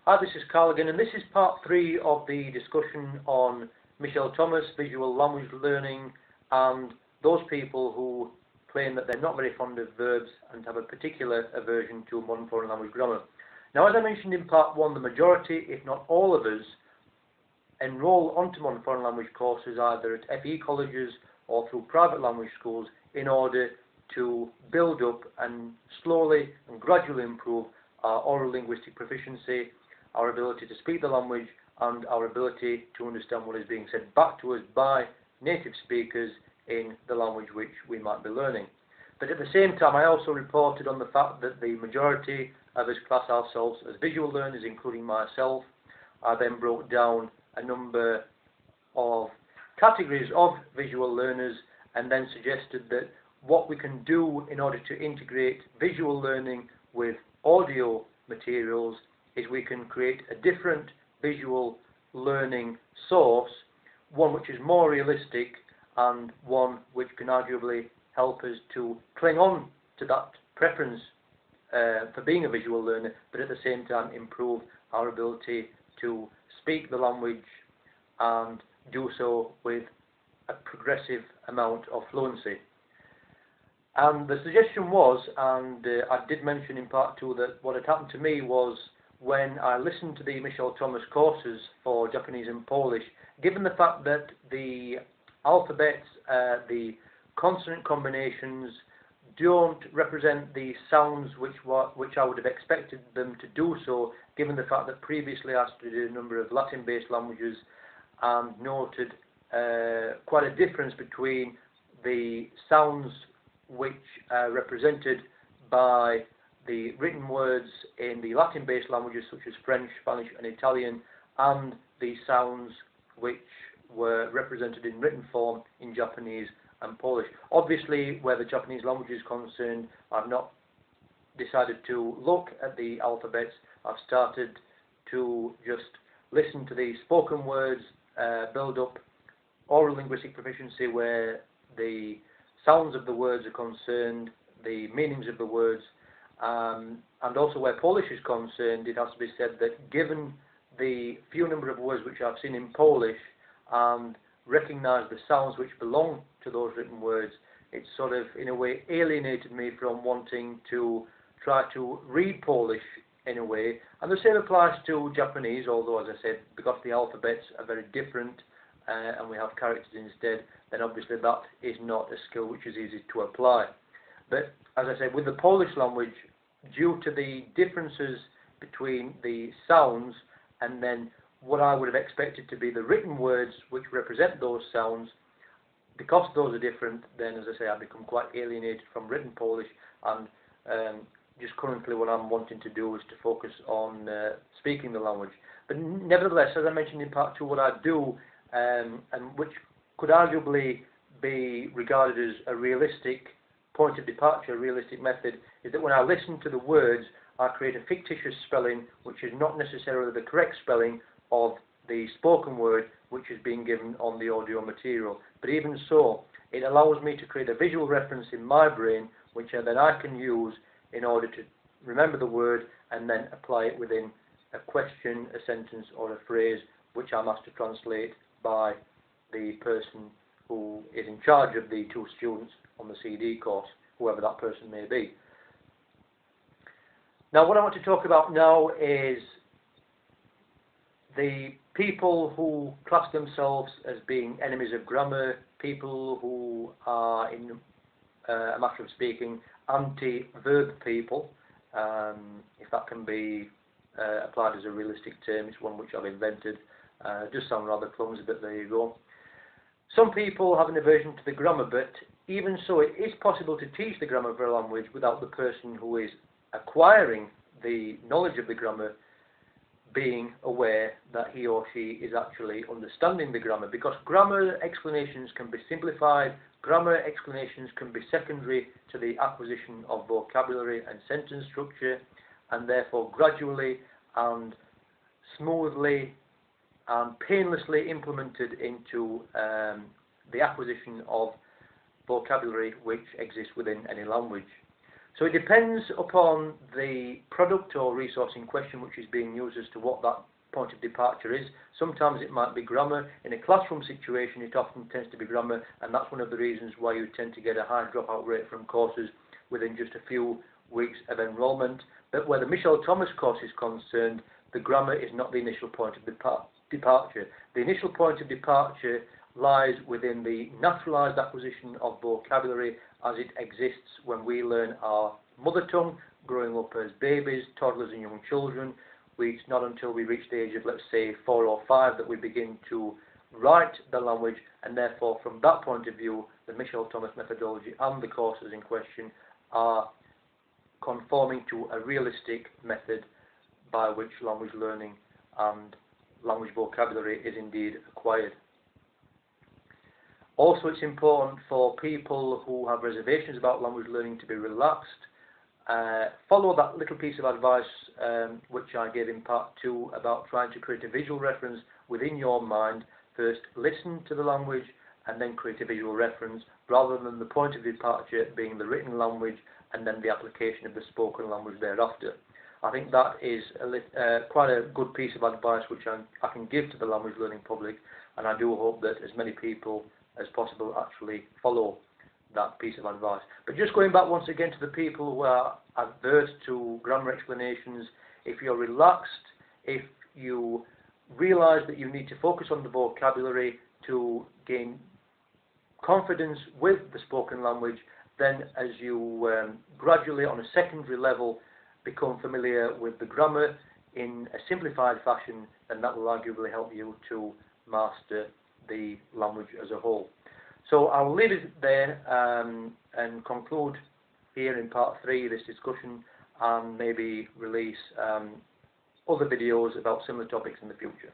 Hi, this is Carl again, and this is part 3 of the discussion on Michel Thomas, visual language learning, and those people who claim that they're not very fond of verbs and have a particular aversion to modern foreign language grammar. Now, as I mentioned in part 1, the majority, if not all of us, enroll onto modern foreign language courses either at FE colleges or through private language schools in order to build up and slowly and gradually improve our oral linguistic proficiency, our ability to speak the language, and our ability to understand what is being said back to us by native speakers in the language which we might be learning. But at the same time, I also reported on the fact that the majority of us class ourselves as visual learners, including myself. I then broke down a number of categories of visual learners and then suggested that what we can do in order to integrate visual learning with audio materials is we can create a different visual learning source, one which is more realistic and one which can arguably help us to cling on to that preference for being a visual learner, but at the same time improve our ability to speak the language and do so with a progressive amount of fluency. And the suggestion was, and I did mention in part 2 that what had happened to me was when I listened to the Michel Thomas courses for Japanese and Polish, given the fact that the alphabets, the consonant combinations don't represent the sounds which I would have expected them to do so, given the fact that previously I studied a number of Latin-based languages and noted quite a difference between the sounds which are represented by the written words in the Latin-based languages such as French, Spanish and Italian, and the sounds which were represented in written form in Japanese and Polish. Obviously, where the Japanese language is concerned, I've not decided to look at the alphabets. I've started to just listen to the spoken words, build up oral linguistic proficiency where the sounds of the words are concerned, the meanings of the words, and also where Polish is concerned, it has to be said that given the few number of words which I've seen in Polish and recognise the sounds which belong to those written words, it sort of in a way alienated me from wanting to try to read Polish in a way. And the same applies to Japanese, although as I said, because the alphabets are very different and we have characters instead, then obviously that is not a skill which is easy to apply. But as I said, with the Polish language, due to the differences between the sounds and then what I would have expected to be the written words which represent those sounds, because those are different, then as I say, I've become quite alienated from written Polish, and just currently what I'm wanting to do is to focus on speaking the language. But nevertheless, as I mentioned in part 2, what I do, and which could arguably be regarded as a realistic point of departure, a realistic method, is that when I listen to the words, I create a fictitious spelling which is not necessarily the correct spelling of the spoken word which is being given on the audio material. But even so, it allows me to create a visual reference in my brain which then I can use in order to remember the word and then apply it within a question, a sentence or a phrase which I'm asked to translate by the person who is in charge of the 2 students on the CD course, whoever that person may be. Now, what I want to talk about now is the people who class themselves as being enemies of grammar, people who are, in a matter of speaking, anti-verb people, if that can be applied as a realistic term. It's one which I've invented. It does sound rather clumsy, but there you go. Some people have an aversion to the grammar, but even so, it is possible to teach the grammar of a language without the person who is acquiring the knowledge of the grammar being aware that he or she is actually understanding the grammar, because grammar explanations can be simplified, grammar explanations can be secondary to the acquisition of vocabulary and sentence structure, and therefore gradually and smoothly and painlessly implemented into the acquisition of vocabulary which exists within any language. So it depends upon the product or resource in question which is being used as to what that point of departure is. Sometimes it might be grammar. In a classroom situation it often tends to be grammar, and that's one of the reasons why you tend to get a high dropout rate from courses within just a few weeks of enrolment. But where the Michel Thomas course is concerned, the grammar is not the initial point of departure. The initial point of departure lies within the naturalised acquisition of vocabulary as it exists when we learn our mother tongue, growing up as babies, toddlers and young children. It's not until we reach the age of, let's say, 4 or 5 that we begin to write the language, and therefore from that point of view the Michel Thomas methodology and the courses in question are conforming to a realistic method by which language learning and language vocabulary is indeed acquired. Also, it's important for people who have reservations about language learning to be relaxed. Follow that little piece of advice which I gave in part 2 about trying to create a visual reference within your mind. First, listen to the language and then create a visual reference, rather than the point of departure being the written language and then the application of the spoken language thereafter. I think that is quite a good piece of advice which I can give to the language learning public, and I do hope that as many people as possible actually follow that piece of advice. But just going back once again to the people who are adverse to grammar explanations, if you're relaxed, if you realise that you need to focus on the vocabulary to gain confidence with the spoken language, then as you gradually on a secondary level become familiar with the grammar in a simplified fashion, then that will arguably help you to master the language as a whole. So I'll leave it there and conclude here in part 3 of this discussion, and maybe release other videos about similar topics in the future.